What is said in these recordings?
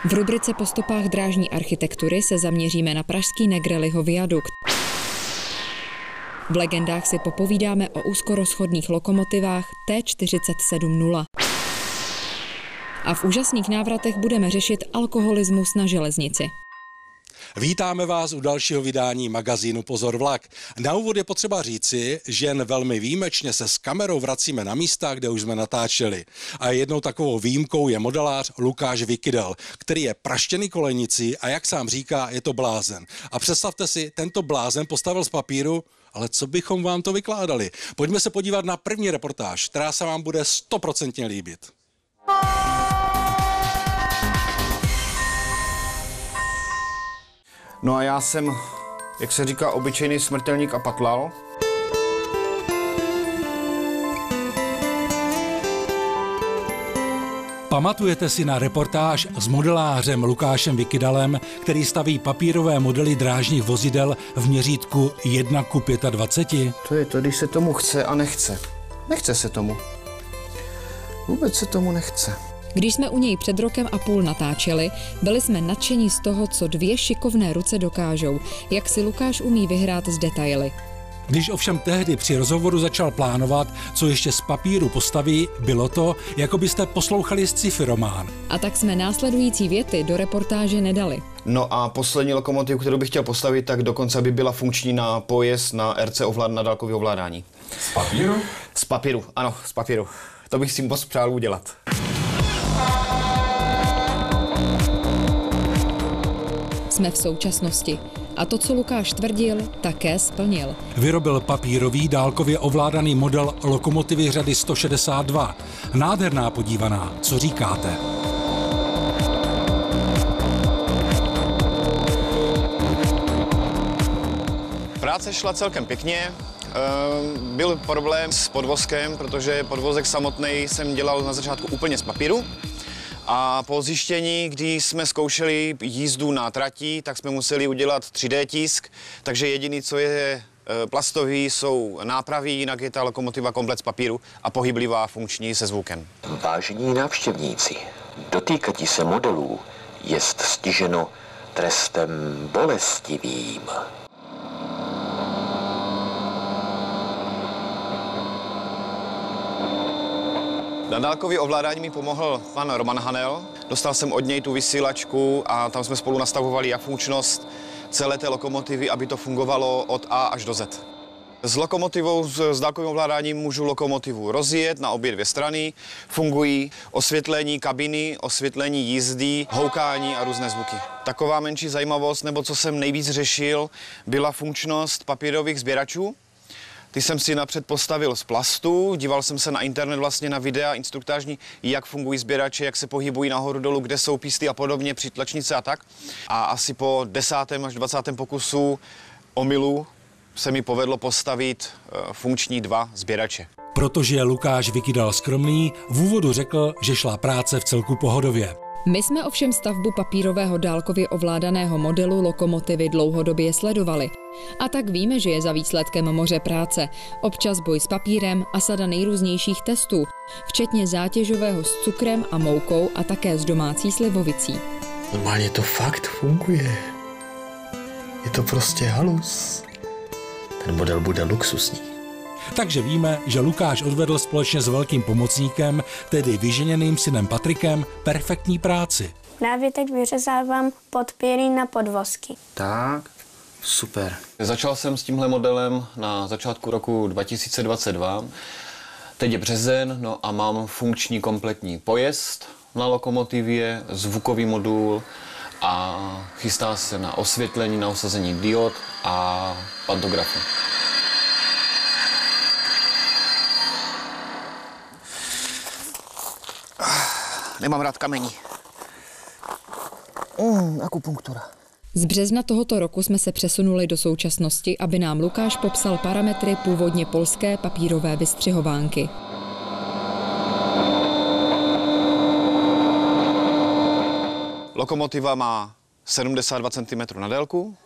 V rubrice Po stopách drážní architektury se zaměříme na pražský Negrelliho viadukt. V legendách si popovídáme o úzkorozchodných lokomotivách T47-0. A v úžasných návratech budeme řešit alkoholismus na železnici. Vítáme vás u dalšího vydání magazínu Pozor vlak. Na úvod je potřeba říci, že jen velmi výjimečně se s kamerou vracíme na místa, kde už jsme natáčeli. A jednou takovou výjimkou je modelář Lukáš Vykydal, který je praštěný kolejnicí a jak sám říká, je to blázen. A představte si, tento blázen postavil z papíru, ale co bychom vám to vykládali? Pojďme se podívat na první reportáž, která se vám bude 100% líbit. No a já jsem, jak se říká, obyčejný smrtelník a patlal. Pamatujete si na reportáž s modelářem Lukášem Vykydalem, který staví papírové modely drážních vozidel v měřítku 1:25? To je to, když se tomu chce a nechce. Nechce se tomu. Vůbec se tomu nechce. Když jsme u něj před rokem a půl natáčeli, byli jsme nadšení z toho, co dvě šikovné ruce dokážou, jak si Lukáš umí vyhrát s detaily. Když ovšem tehdy při rozhovoru začal plánovat, co ještě z papíru postaví, bylo to, jako byste poslouchali sci-fi román. A tak jsme následující věty do reportáže nedali. No a poslední lokomotivu, kterou bych chtěl postavit, tak dokonce by byla funkční na pojezd na RC na dálkové ovládání. Z papíru? Z papíru, ano, z papíru. To bych si moc přál udělat. Jsme v současnosti. A to, co Lukáš tvrdil, také splnil. Vyrobil papírový dálkově ovládaný model lokomotivy řady 162. Nádherná podívaná, co říkáte? Práce šla celkem pěkně. Byl problém s podvozkem, protože podvozek samotný jsem dělal na začátku úplně z papíru. A po zjištění, kdy jsme zkoušeli jízdu na trati, tak jsme museli udělat 3D tisk, takže jediné, co je plastový, jsou nápravy, jinak je ta lokomotiva komplet z papíru a pohyblivá, funkční se zvukem. Vážení návštěvníci, dotýkatí se modelů jest stiženo trestem bolestivým. Na dálkově ovládání mi pomohl pan Roman Hanel. Dostal jsem od něj tu vysílačku a tam jsme spolu nastavovali jak funkčnost celé té lokomotivy, aby to fungovalo od A až do Z. S lokomotivou, s dálkovým ovládáním můžu lokomotivu rozjet na obě dvě strany. Fungují osvětlení kabiny, osvětlení jízdy, houkání a různé zvuky. Taková menší zajímavost, nebo co jsem nejvíc řešil, byla funkčnost papírových sběračů. Ty jsem si napřed postavil z plastu, díval jsem se na internet vlastně na videa instruktážní, jak fungují sběrače, jak se pohybují nahoru dolů, kde jsou písty a podobně, přitlačnice a tak. A asi po 10. až 20. pokusu omylu se mi povedlo postavit funkční 2 sběrače. Protože je Lukáš Vykydal skromný, v úvodu řekl, že šla práce v celku pohodově. My jsme ovšem stavbu papírového dálkově ovládaného modelu lokomotivy dlouhodobě sledovali. A tak víme, že je za výsledkem moře práce, občas boj s papírem a sada nejrůznějších testů, včetně zátěžového s cukrem a moukou a také s domácí slivovicí. Normálně to fakt funguje. Je to prostě halus. Ten model bude luxusní. Takže víme, že Lukáš odvedl společně s velkým pomocníkem, tedy vyženěným synem Patrikem, perfektní práci. Právě teď vyřezávám podpěry na podvozky. Tak, super. Začal jsem s tímhle modelem na začátku roku 2022. Teď je březen, no a mám funkční kompletní pojezd na lokomotivě, zvukový modul a chystá se na osvětlení, na osazení diod a pantografy. Nemám rád kamení. Akupunktura. Z března tohoto roku jsme se přesunuli do současnosti, aby nám Lukáš popsal parametry původně polské papírové vystřihovánky. Lokomotiva má 72 cm na délku,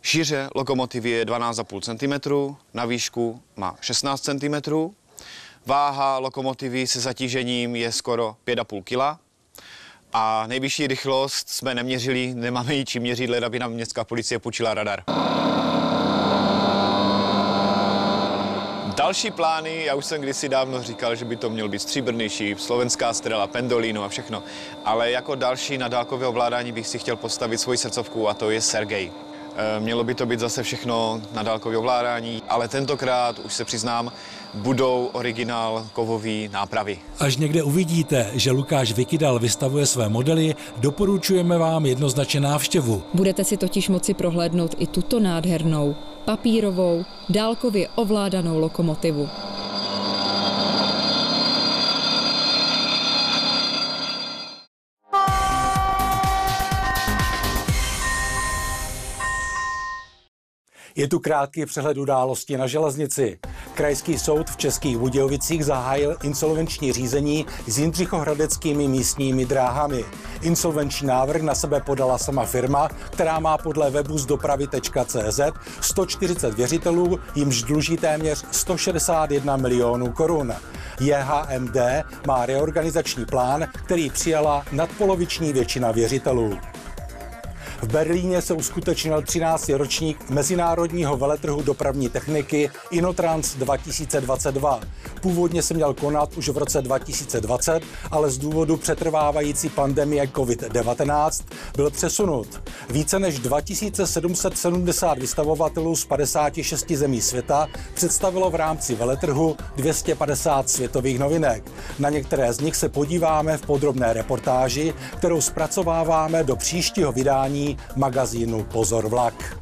šíře lokomotivy je 12,5 cm, na výšku má 16 cm, váha lokomotivy se zatížením je skoro 5,5 kg. A nejvyšší rychlost jsme neměřili, nemáme ji čím měřit, leda by nám městská policie půjčila radar. Další plány, já už jsem kdysi dávno říkal, že by to měl být stříbrný šíp, slovenská strela, pendolino a všechno. Ale jako další na dálkové ovládání bych si chtěl postavit svoji srdcovku a to je Sergej. Mělo by to být zase všechno na dálkové ovládání, ale tentokrát, už se přiznám, budou originál kovové nápravy. Až někde uvidíte, že Lukáš Vykydal vystavuje své modely, doporučujeme vám jednoznačně návštěvu. Budete si totiž moci prohlédnout i tuto nádhernou, papírovou, dálkově ovládanou lokomotivu. Je tu krátký přehled událostí na železnici. Krajský soud v Českých Budějovicích zahájil insolvenční řízení s jindřichohradeckými místními dráhami. Insolvenční návrh na sebe podala sama firma, která má podle webu zdopravy.cz 140 věřitelů, jimž dluží téměř 161 milionů korun. JHMD má reorganizační plán, který přijala nadpoloviční většina věřitelů. V Berlíně se uskutečnil 13. ročník mezinárodního veletrhu dopravní techniky Inotrans 2022. Původně se měl konat už v roce 2020, ale z důvodu přetrvávající pandemie COVID-19 byl přesunut. Více než 2770 vystavovatelů z 56 zemí světa představilo v rámci veletrhu 250 světových novinek. Na některé z nich se podíváme v podrobné reportáži, kterou zpracováváme do příštího vydání magazínu Pozor vlak.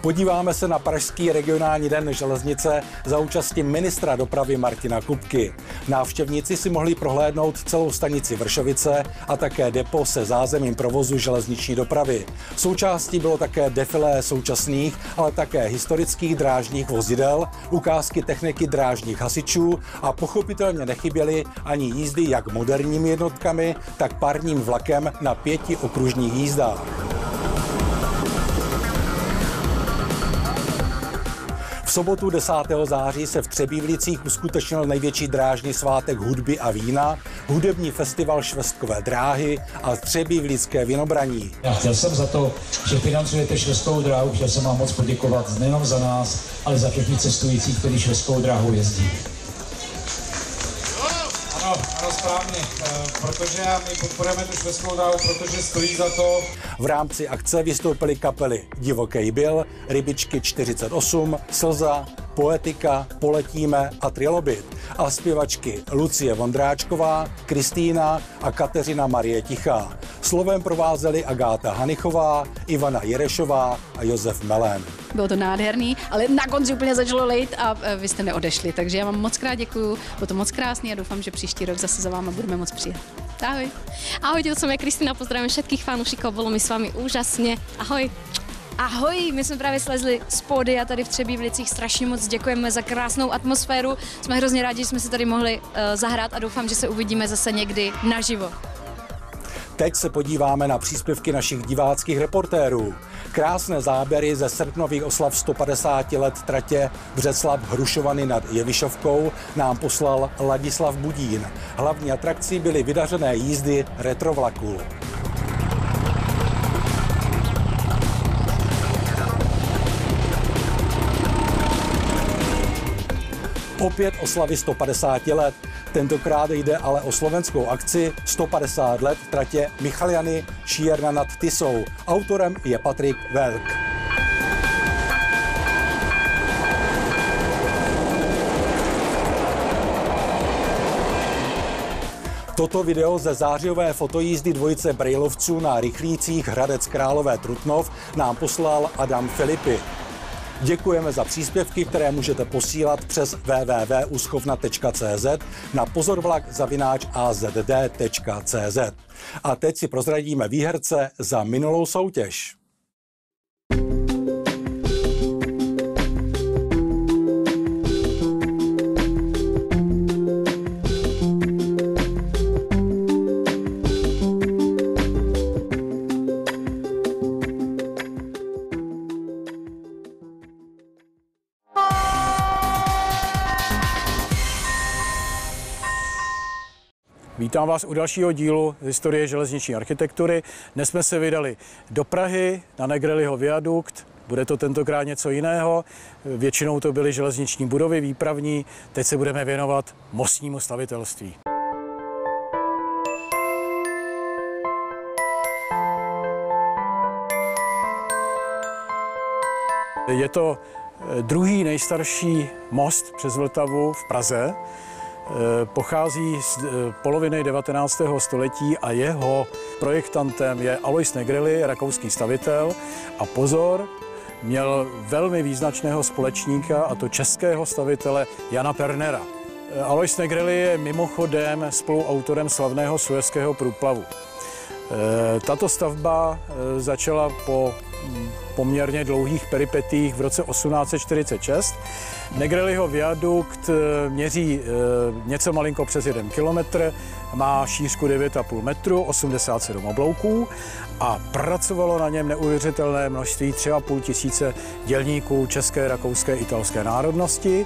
Podíváme se na Pražský regionální den železnice za účasti ministra dopravy Martina Kupky. Návštěvníci si mohli prohlédnout celou stanici Vršovice a také depo se zázemím provozu železniční dopravy. Součástí bylo také defilé současných, ale také historických drážních vozidel, ukázky techniky drážních hasičů a pochopitelně nechyběly ani jízdy jak moderními jednotkami, tak parním vlakem na 5 okružních jízdách. V sobotu 10. září se v Třebíčích uskutečnil největší drážní svátek hudby a vína, hudební festival Švestkové dráhy a Třebíčské vinobraní. Já chtěl jsem za to, že financujete Švestkovou dráhu, chtěl jsem vám moc poděkovat nejenom za nás, ale za všechny cestující, kteří Švestkovou dráhou jezdí. Ano, správně, protože my podporujeme tu Švestkovou dráhu, protože stojí za to. V rámci akce vystoupily kapely Divokej Bill, Rybičky 48, Slza, Poetika, Poletíme a Trilobit a zpěvačky Lucie Vondráčková, Kristýna a Kateřina Marie Tichá. Slovem provázeli Agáta Hanichová, Ivana Jerešová a Josef Melén. Bylo to nádherný, ale na konci úplně začalo lejt a vy jste neodešli, takže já vám moc krát děkuju, bylo to moc krásný a doufám, že příští rok zase za váma budeme moc přijet. Ahoj. Ahojte, to som ja Kristina, pozdravím všetkých fanúšikov, bolo mi s vami úžasne. Ahoj. Ahoj, my jsme právě slezli z pódia tady v Třebíčích, strašně moc děkujeme za krásnou atmosféru, jsme hrozně rádi, že jsme si tady mohli zahrát a doufám, že se uvidíme zase někdy naživo. Teď se podíváme na příspěvky našich diváckých reportérů. Krásné záběry ze srpnových oslav 150 let tratě Břeclav-Hrušovany nad Jevišovkou nám poslal Ladislav Budín. Hlavní atrakcí byly vydařené jízdy retrovlaků. Opět oslavy 150 let. Tentokrát jde ale o slovenskou akci 150 let tratě Michaliany Čierna nad Tisou. Autorem je Patrik Velk. Toto video ze zářijové fotojízdy dvojice brejlovců na rychlících Hradec Králové Trutnov nám poslal Adam Filipy. Děkujeme za příspěvky, které můžete posílat přes www.uschovna.cz na pozorvlak@azd.cz. A teď si prozradíme výherce za minulou soutěž. Vítám vás u dalšího dílu historie železniční architektury. Dnes jsme se vydali do Prahy na Negrelliho viadukt. Bude to tentokrát něco jiného. Většinou to byly železniční budovy, výpravní. Teď se budeme věnovat mostnímu stavitelství. Je to druhý nejstarší most přes Vltavu v Praze. Pochází z poloviny 19. století a jeho projektantem je Alois Negrelli, rakouský stavitel. A pozor, měl velmi význačného společníka, a to českého stavitele Jana Pernera. Alois Negrelli je mimochodem spoluautorem slavného Suezského průplavu. Tato stavba začala po poměrně dlouhých peripetích v roce 1846. Negrelliho viadukt měří něco malinko přes 1 kilometr, má šířku 9,5 metru, 87 oblouků a pracovalo na něm neuvěřitelné množství 3,5 tisíce dělníků české, rakouské, italské národnosti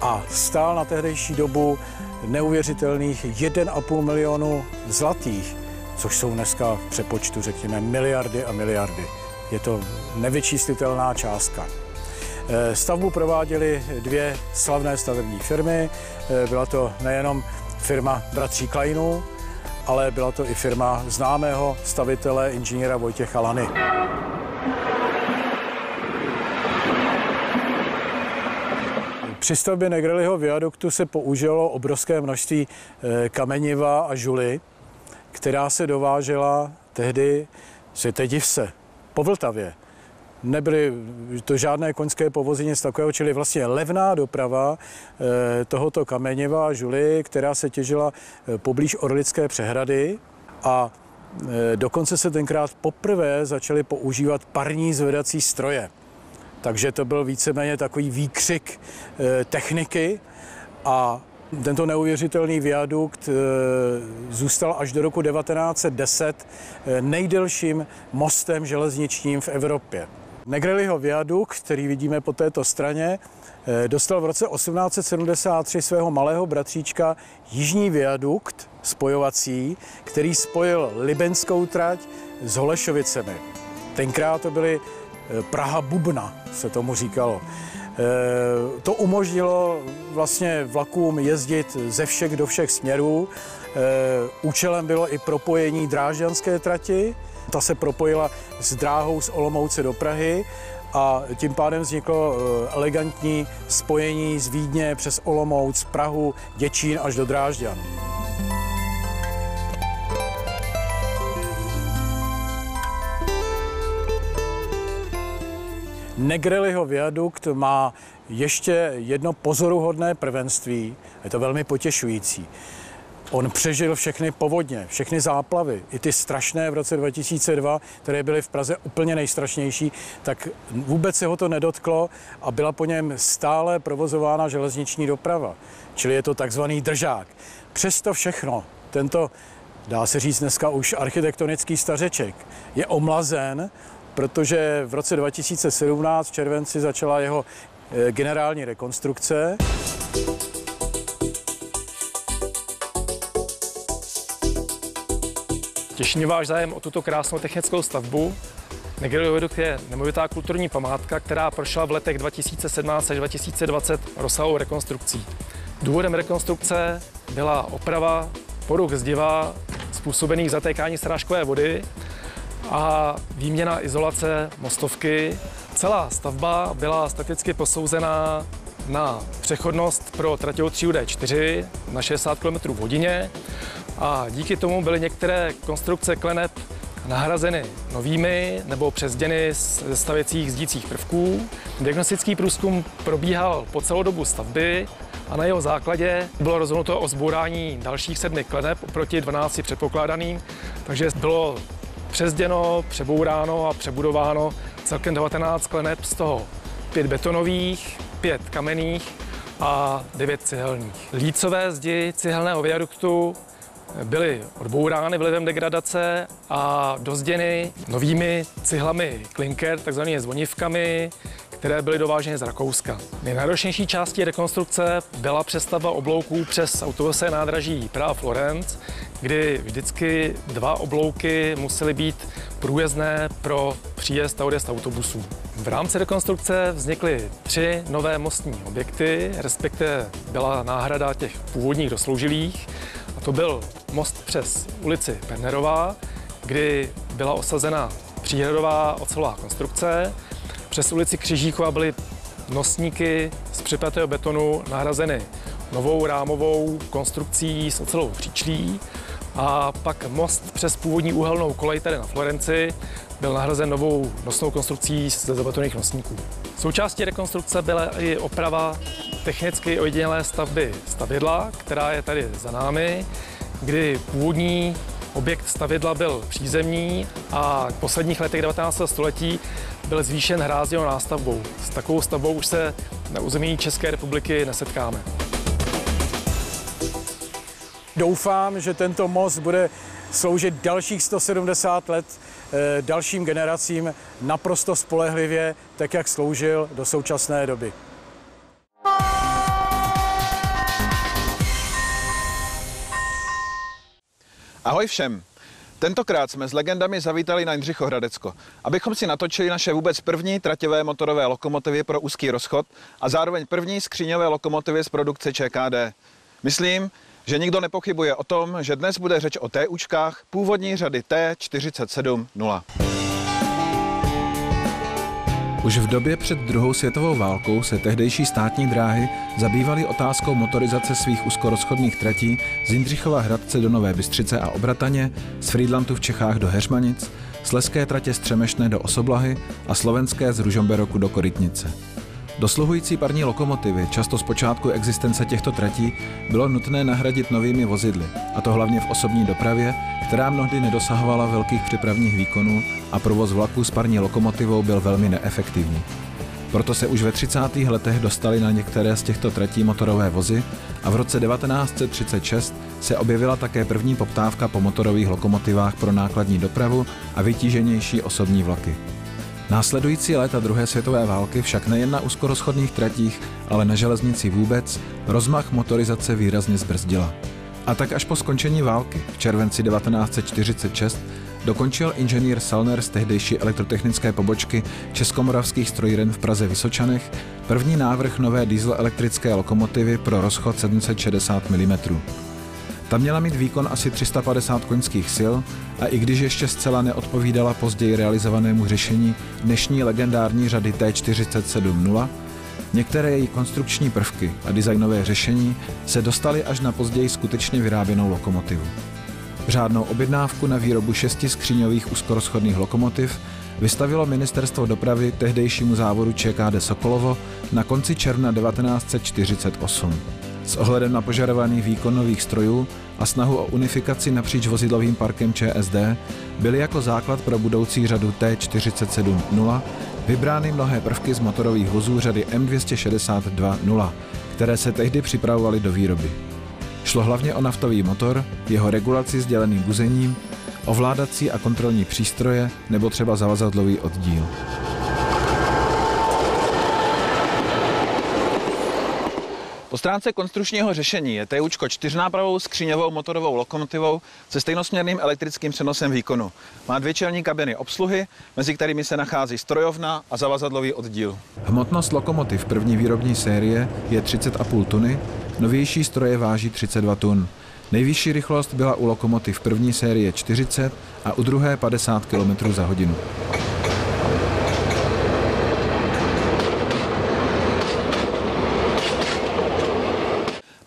a stál na tehdejší dobu neuvěřitelných 1,5 milionu zlatých, což jsou dneska v přepočtu, řekněme, miliardy a miliardy. Je to nevyčíslitelná částka. Stavbu prováděly dvě slavné stavební firmy. Byla to nejenom firma bratří Kleinů, ale byla to i firma známého stavitele inženýra Vojtěcha Lany. Při stavbě Negrelliho viaduktu se použilo obrovské množství kameniva a žuly, která se dovážela tehdy, světe div se, po Vltavě. Nebyly to žádné koňské povozy, nic takového, čili vlastně levná doprava tohoto kameniva a žuly, která se těžila poblíž Orlické přehrady a dokonce se tenkrát poprvé začaly používat parní zvedací stroje. Takže to byl víceméně takový výkřik techniky a tento neuvěřitelný viadukt zůstal až do roku 1910 nejdelším mostem železničním v Evropě. Negrelliho viadukt, který vidíme po této straně, dostal v roce 1873 svého malého bratříčka jižní viadukt spojovací, který spojil Libenskou trať s Holešovicemi. Tenkrát to byly Praha-Bubna, se tomu říkalo. To umožnilo vlastně vlakům jezdit ze všech do všech směrů. Účelem bylo i propojení drážďanské trati. Ta se propojila s dráhou z Olomouce do Prahy a tím pádem vzniklo elegantní spojení z Vídně přes Olomouc, Prahu, Děčín až do Drážďan. Negrelliho viadukt má ještě jedno pozoruhodné prvenství, je to velmi potěšující. On přežil všechny povodně, všechny záplavy, i ty strašné v roce 2002, které byly v Praze úplně nejstrašnější, tak vůbec se ho to nedotklo a byla po něm stále provozována železniční doprava, čili je to takzvaný držák. Přesto všechno, tento, dá se říct dneska už architektonický stařeček, je omlazen, protože v roce 2017 v červenci začala jeho generální rekonstrukce. Těší mě váš zájem o tuto krásnou technickou stavbu. Negrelliho viadukt je nemovitá kulturní památka, která prošla v letech 2017 až 2020 rozsáhlou rekonstrukcí. Důvodem rekonstrukce byla oprava poruch zdiva způsobených zatékání srážkové vody a výměna izolace mostovky. Celá stavba byla staticky posouzena na přechodnost pro trať třídu D4 na 60 km v hodině a díky tomu byly některé konstrukce kleneb nahrazeny novými nebo přezděny ze stavěcích zdících prvků. Diagnostický průzkum probíhal po celou dobu stavby a na jeho základě bylo rozhodnuto o zbourání dalších 7 kleneb oproti 12 předpokládaným, takže bylo přezděno, přebouráno a přebudováno celkem 19 kleneb, z toho 5 betonových, 5 kamenných a 9 cihelných. Lícové zdi cihelného viaduktu byly odbourány vlivem degradace a dozděny novými cihlami klinker, takzvanými zvonivkami, které byly dováženy z Rakouska. Nejnáročnější částí rekonstrukce byla přestavba oblouků přes autobusové nádraží Praha-Florenc, kdy vždycky 2 oblouky musely být průjezdné pro příjezd a odjezd autobusů. V rámci rekonstrukce vznikly 3 nové mostní objekty, respektive byla náhrada těch původních dosloužilých. A to byl most přes ulici Pernerová, kdy byla osazena příhradová ocelová konstrukce. Přes ulici Křižíkova byly nosníky z připjatého betonu nahrazeny novou rámovou konstrukcí s ocelovou příčlí. A pak most přes původní úhelnou kolej tady na Florenci byl nahrazen novou nosnou konstrukcí ze zabetonných nosníků. Součástí rekonstrukce byla i oprava technicky ojedinělé stavby stavidla, která je tady za námi, kdy původní objekt stavidla byl přízemní a v posledních letech 19. století byl zvýšen hrázděnou nástavbou. S takovou stavbou už se na území České republiky nesetkáme. Doufám, že tento most bude sloužit dalších 170 let dalším generacím naprosto spolehlivě, tak jak sloužil do současné doby. Ahoj všem! Tentokrát jsme s legendami zavítali na Jindřichohradecko, abychom si natočili naše vůbec první traťové motorové lokomotivy pro úzký rozchod a zároveň první skříňové lokomotivy z produkce ČKD. Myslím, že nikdo nepochybuje o tom, že dnes bude řeč o TUčkách původní řady T47-0. Už v době před druhou světovou válkou se tehdejší státní dráhy zabývaly otázkou motorizace svých úzkorozchodných tratí z Jindřichova Hradce do Nové Bystřice a Obrataně, z Frýdlantu v Čechách do Heřmanic, Slezské tratě z Třemešné do Osoblahy a slovenské z Ružomberoku do Korytnice. Dosluhující parní lokomotivy, často z počátku existence těchto tratí, bylo nutné nahradit novými vozidly, a to hlavně v osobní dopravě, která mnohdy nedosahovala velkých přepravních výkonů a provoz vlaků s parní lokomotivou byl velmi neefektivní. Proto se už ve 30. letech dostaly na některé z těchto tratí motorové vozy a v roce 1936 se objevila také první poptávka po motorových lokomotivách pro nákladní dopravu a vytíženější osobní vlaky. Následující léta druhé světové války však nejen na úzkorozchodných tratích, ale na železnici vůbec rozmach motorizace výrazně zbrzdila. A tak až po skončení války v červenci 1946 dokončil inženýr Salner z tehdejší elektrotechnické pobočky Českomoravských strojíren v Praze Vysočanech první návrh nové dieselelektrické lokomotivy pro rozchod 760 mm. Ta měla mít výkon asi 350 koňských sil a i když ještě zcela neodpovídala později realizovanému řešení dnešní legendární řady T47-0, některé její konstrukční prvky a designové řešení se dostaly až na později skutečně vyráběnou lokomotivu. Řádnou objednávku na výrobu 6 skříňových úzkorozchodných lokomotiv vystavilo Ministerstvo dopravy tehdejšímu závodu ČKD Sokolovo na konci června 1948. S ohledem na požadovaný výkon nových strojů a snahu o unifikaci napříč vozidlovým parkem ČSD byly jako základ pro budoucí řadu T47-0 vybrány mnohé prvky z motorových vozů řady M262-0, které se tehdy připravovaly do výroby. Šlo hlavně o naftový motor, jeho regulaci s děleným buzením, ovládací a kontrolní přístroje nebo třeba zavazadlový oddíl. Po stránce konstrukčního řešení je TUčko 4nápravou skříňovou motorovou lokomotivou se stejnosměrným elektrickým přenosem výkonu. Má 2 čelní kabiny obsluhy, mezi kterými se nachází strojovna a zavazadlový oddíl. Hmotnost lokomotiv první výrobní série je 30,5 tuny, novější stroje váží 32 tun. Nejvyšší rychlost byla u lokomotiv první série 40 a u druhé 50 km za hodinu.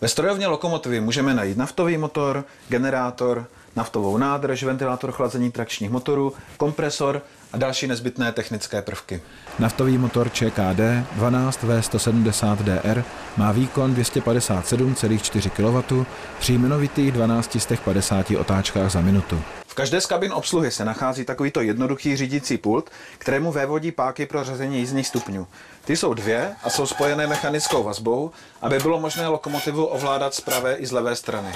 Ve strojovně lokomotivy můžeme najít naftový motor, generátor, naftovou nádrž, ventilátor chlazení trakčních motorů, kompresor a další nezbytné technické prvky. Naftový motor ČKD 12V170DR má výkon 257,4 kW při jmenovitých 1250 otáčkách za minutu. V každé z kabin obsluhy se nachází takovýto jednoduchý řídící pult, kterému vévodí páky pro řazení jízdních stupňů. Ty jsou 2 a jsou spojené mechanickou vazbou, aby bylo možné lokomotivu ovládat z pravé i z levé strany.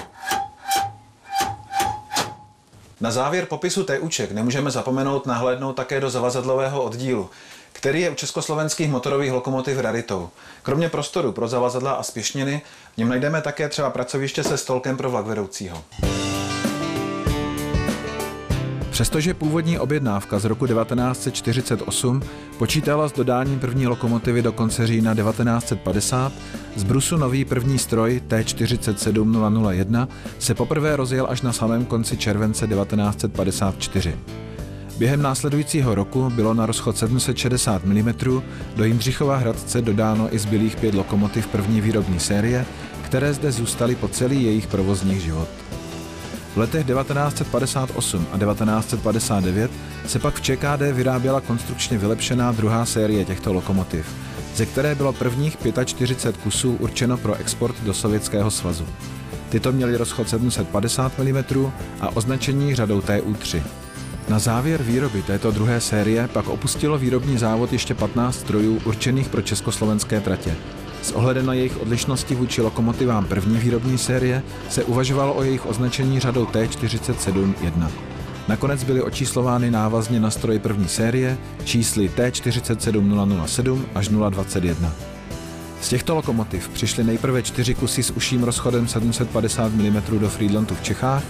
Na závěr popisu téuček nemůžeme zapomenout nahlédnout také do zavazadlového oddílu, který je u československých motorových lokomotiv raritou. Kromě prostoru pro zavazadla a spěšniny v něm najdeme také třeba pracoviště se stolkem pro vlakvedoucího. Přestože původní objednávka z roku 1948 počítala s dodáním první lokomotivy do konce října 1950, z brusu nový první stroj T47001 se poprvé rozjel až na samém konci července 1954. Během následujícího roku bylo na rozchod 760 mm do Jindřichova Hradce dodáno i zbylých 5 lokomotiv první výrobní série, které zde zůstaly po celý jejich provozní život. V letech 1958 a 1959 se pak v ČKD vyráběla konstrukčně vylepšená druhá série těchto lokomotiv, ze které bylo prvních 45 kusů určeno pro export do Sovětského svazu. Tyto měly rozchod 750 mm a označení řadou TU3. Na závěr výroby této druhé série pak opustilo výrobní závod ještě 15 strojů určených pro československé tratě. S ohledem na jejich odlišnosti vůči lokomotivám první výrobní série se uvažovalo o jejich označení řadou T471. Nakonec byly očíslovány návazně na stroje první série čísly T47007 až 021. Z těchto lokomotiv přišly nejprve 4 kusy s užším rozchodem 750 mm do Frýdlantu v Čechách,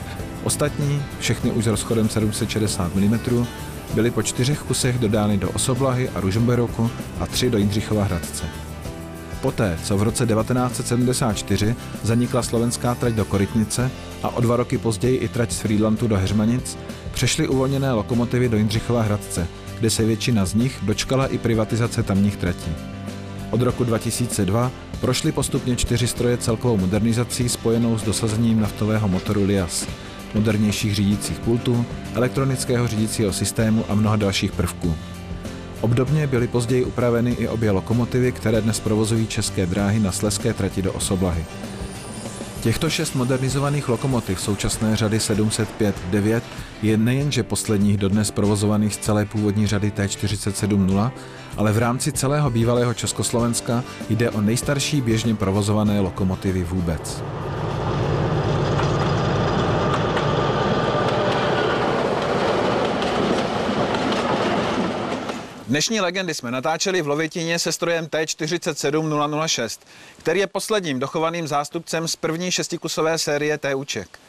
ostatní, všechny už s rozchodem 760 mm, byly po 4 kusech dodány do Osoblahy a Ružomberoku a 3 do Jindřichova Hradce. Poté, co v roce 1974 zanikla slovenská trať do Korytnice a o 2 roky později i trať z Frýdlantu do Heřmanic, přešly uvolněné lokomotivy do Jindřichova Hradce, kde se většina z nich dočkala i privatizace tamních tratí. Od roku 2002 prošly postupně 4 stroje celkovou modernizací spojenou s dosazením naftového motoru Lias, modernějších řídících pultů, elektronického řídícího systému a mnoha dalších prvků. Obdobně byly později upraveny i obě lokomotivy, které dnes provozují České dráhy na slezské trati do Osoblahy. Těchto 6 modernizovaných lokomotiv současné řady 705-9 je nejenže posledních dodnes provozovaných z celé původní řady T470, ale v rámci celého bývalého Československa jde o nejstarší běžně provozované lokomotivy vůbec. Dnešní legendy jsme natáčeli v Lovětíně se strojem T47006, který je posledním dochovaným zástupcem z první 6kusové série TUček.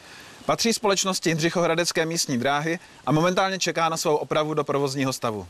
Patří společnosti Jindřichohradecké místní dráhy a momentálně čeká na svou opravu do provozního stavu.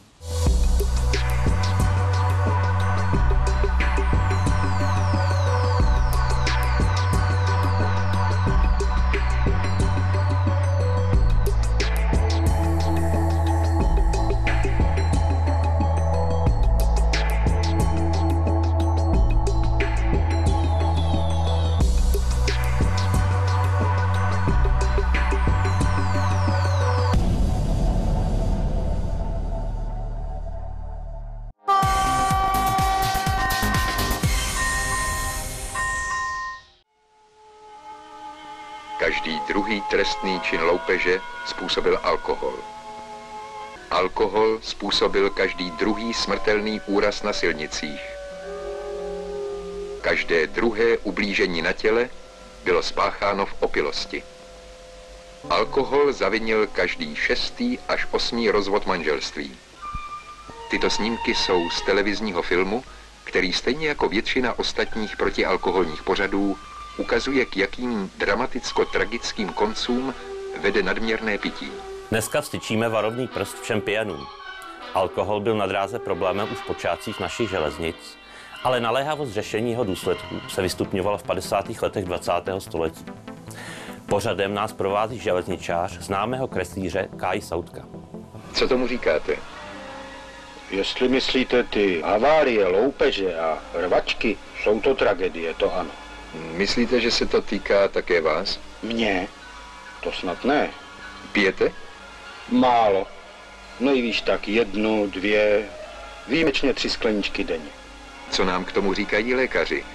Každý druhý trestný čin loupeže způsobil alkohol. Alkohol způsobil každý druhý smrtelný úraz na silnicích. Každé druhé ublížení na těle bylo spácháno v opilosti. Alkohol zavinil každý 6. až 8. rozvod manželství. Tyto snímky jsou z televizního filmu, který stejně jako většina ostatních protialkoholních pořadů ukazuje, k jakým dramaticko-tragickým koncům vede nadměrné pití. Dneska vstyčíme varovný prst všem pijanům. Alkohol byl na dráze problémem už v počátcích našich železnic, ale naléhavost řešení jeho důsledků se vystupňovala v 50. letech 20. století. Pořadem nás provází železničář známého kreslíře Káji Sautka. Co tomu říkáte? Jestli myslíte ty havárie, loupeže a rvačky, jsou to tragédie, to ano. Myslíte, že se to týká také vás? Mně? To snad ne. Pijete? Málo. Nejvíc tak 1, 2, výjimečně 3 skleničky denně. Co nám k tomu říkají lékaři?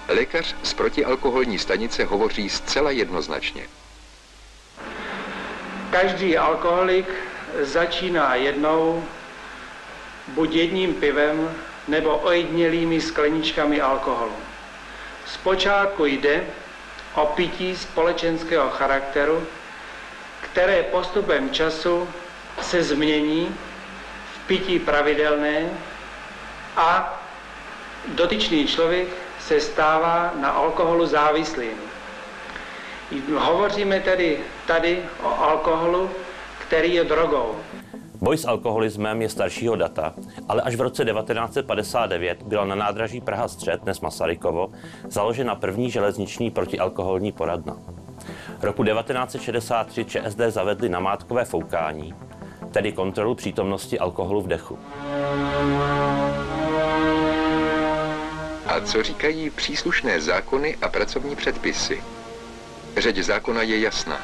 Lékař z protialkoholní stanice hovoří zcela jednoznačně. Každý alkoholik začíná jednou, buď jedním pivem, nebo ojedinělými skleničkami alkoholu. Zpočátku jde o pití společenského charakteru, které postupem času se změní v pití pravidelné a dotyčný člověk se stává na alkoholu závislým. Hovoříme tedy tady o alkoholu, který je drogou. Boj s alkoholismem je staršího data, ale až v roce 1959 byla na nádraží Praha-Střed, dnes Masarykovo, založena první železniční protialkoholní poradna. Roku 1963 ČSD zavedli namátkové foukání, tedy kontrolu přítomnosti alkoholu v dechu. A co říkají příslušné zákony a pracovní předpisy? Řeč zákona je jasná.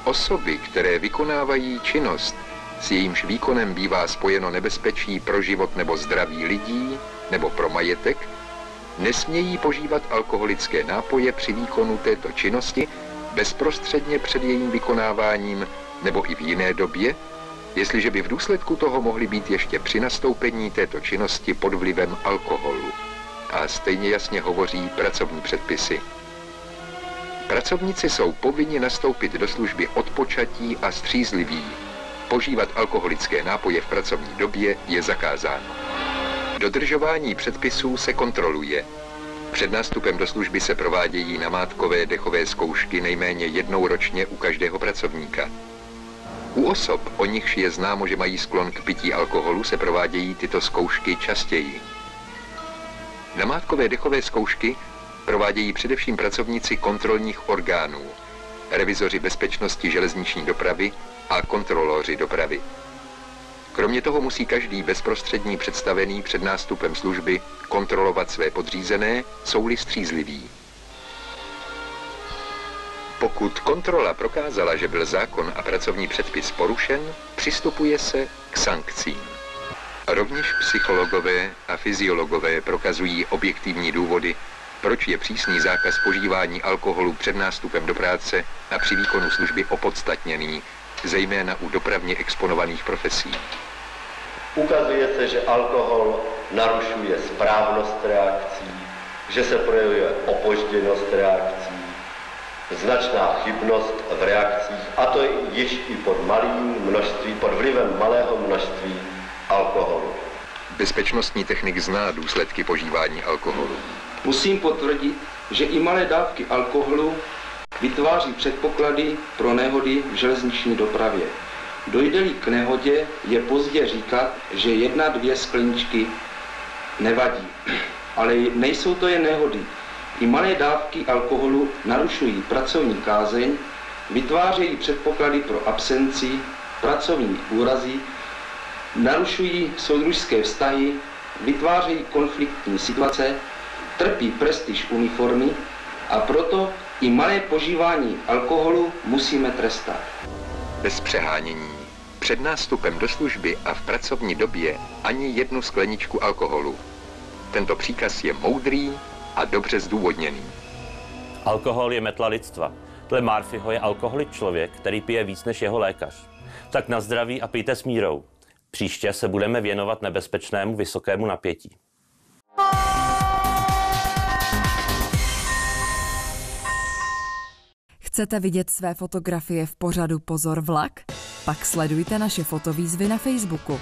Osoby, které vykonávají činnost, s jejímž výkonem bývá spojeno nebezpečí pro život nebo zdraví lidí nebo pro majetek, nesmějí požívat alkoholické nápoje při výkonu této činnosti bezprostředně před jejím vykonáváním nebo i v jiné době, jestliže by v důsledku toho mohly být ještě při nastoupení této činnosti pod vlivem alkoholu. A stejně jasně hovoří pracovní předpisy. Pracovníci jsou povinni nastoupit do služby odpočatí a střízliví. Požívat alkoholické nápoje v pracovní době je zakázáno. Dodržování předpisů se kontroluje. Před nástupem do služby se provádějí namátkové dechové zkoušky nejméně jednou ročně u každého pracovníka. U osob, o nichž je známo, že mají sklon k pití alkoholu, se provádějí tyto zkoušky častěji. Namátkové dechové zkoušky provádějí především pracovníci kontrolních orgánů, revizoři bezpečnosti železniční dopravy a kontroloři dopravy. Kromě toho musí každý bezprostřední představený před nástupem služby kontrolovat své podřízené, jsou-li střízliví. Pokud kontrola prokázala, že byl zákon a pracovní předpis porušen, přistupuje se k sankcím. Rovněž psychologové a fyziologové prokazují objektivní důvody, proč je přísný zákaz požívání alkoholu před nástupem do práce a při výkonu služby opodstatněný, zejména u dopravně exponovaných profesí. Ukazuje se, že alkohol narušuje správnost reakcí, že se projevuje opožděnost reakcí, značná chybnost v reakcích, a to již i pod vlivem malého množství alkoholu. Bezpečnostní technik zná důsledky požívání alkoholu. Musím potvrdit, že i malé dávky alkoholu vytváří předpoklady pro nehody v železniční dopravě. Dojde-li k nehodě, je pozdě říkat, že 1-2 skleničky nevadí. Ale nejsou to jen nehody. I malé dávky alkoholu narušují pracovní kázeň, vytvářejí předpoklady pro absenci, pracovní úrazy, narušují soudružské vztahy, vytvářejí konfliktní situace, trpí prestiž uniformy a proto i malé požívání alkoholu musíme trestat. Bez přehánění. Před nástupem do služby a v pracovní době ani 1 skleničku alkoholu. Tento příkaz je moudrý a dobře zdůvodněný. Alkohol je metla lidstva. Dle Murphyho je alkoholik člověk, který pije víc než jeho lékař. Tak na zdraví a pijte s mírou. Příště se budeme věnovat nebezpečnému vysokému napětí. Chcete vidět své fotografie v pořadu Pozor vlak? Pak sledujte naše fotovýzvy na Facebooku.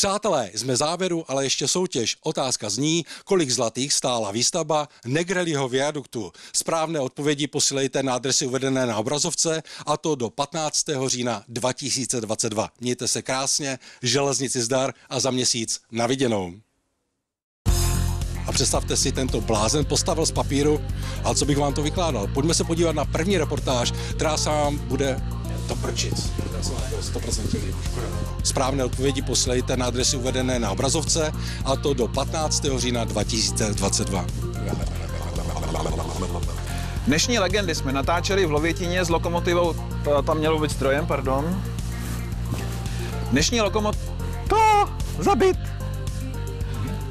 Přátelé, jsme závěru, ale ještě soutěž. Otázka zní, kolik zlatých stála výstavba Negrelliho viaduktu. Správné odpovědi posílejte na adresy uvedené na obrazovce, a to do 15. října 2022. Mějte se krásně, železnici zdar a za měsíc na viděnou. A představte si, tento blázen postavil z papíru, ale co bych vám to vykládal? Pojďme se podívat na první reportáž, která se vám bude doprčit. 100%. Správné odpovědi posílejte na adresy uvedené na obrazovce, a to do 15. října 2022. Dnešní legendy jsme natáčeli v Lovětíně s lokomotivou, tam mělo být strojem, pardon. Dnešní zabit!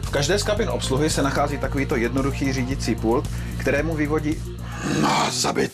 V každé z kabin obsluhy se nachází takovýto jednoduchý řídící pult, kterému vyvodí zabit.